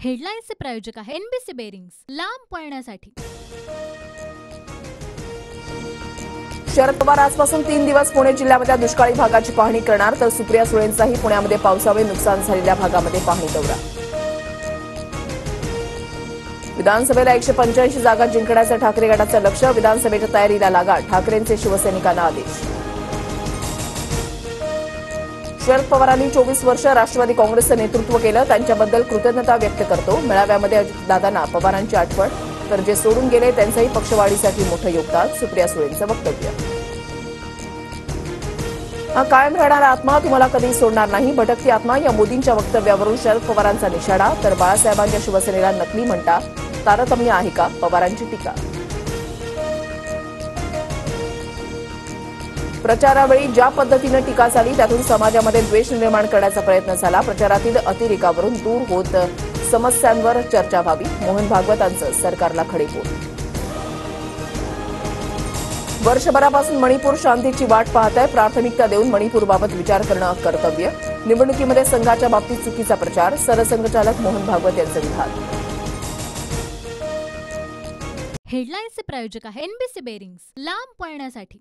हेडलाईन्सचे प्रायोजक आहे NBC bearings, लांब पळण्यासाठी। शरद पवार आजपासून 3 दिवस पुणे जिल्ह्यामध्ये दुष्काळी भागाची पाहणी करणार, तर सुप्रिया सुळेंचाही पुण्यामध्ये पावसामुळे नुकसान झालेल्या भागामध्ये पाहणी दौरा। विधानसभेला 185 जागा जिंकण्याचं ठाकरे गटाचं लक्ष्य, विधानसभेच्या तयारीला लागा, ठाकरेंचे शिवसैनिकांना आदेश। शरद पवारांनी 24 वर्ष राष्ट्रवादी काँग्रेसचं नेतृत्व केलं, त्यांच्याबद्दल कृतज्ञता व्यक्त करतो। मेळाव्यामध्ये अजितदादांना पवारांची आठवण, तर जे सोडून गेले त्यांचंही पक्षवाढीसाठी मोठं योगदान, सुप्रिया सुळेंचं वक्तव्य। हा कायम राहणारा आत्मा तुम्हाला कधी सोडणार नाही, भटकती आत्मा या मोदींच्या वक्तव्यावरून शरद पवारांचा निशाणा, तर बाळासाहेबांच्या शिवसेनेला नकली म्हणता तारतम्य आहे का, पवारांची टीका। प्रचारावेळी ज्या पद्धतीने टीका झाली त्यातून समाजामध्ये द्वेष निर्माण करण्याचा प्रयत्न झाला, प्रचारातील अतिरेकावरून दूर होत समस्यांवर चर्चा व्हावी, मोहन भागवतांचं सरकारला खडेपोट। वर्षभरापासून मणिपूर शांतीची वाट पाहत आहे, प्राथमिकता देऊन मणिपूरबाबत विचार करणं कर्तव्य, निवडणुकीमध्ये संघाच्या बाबतीत चुकीचा प्रचार, सरसंघचालक मोहन भागवत यांचं विधान। हेडलाईन्सचे प्रायोजक आहे एनबीसी बेरिंग्स, लांब पळण्यासाठी।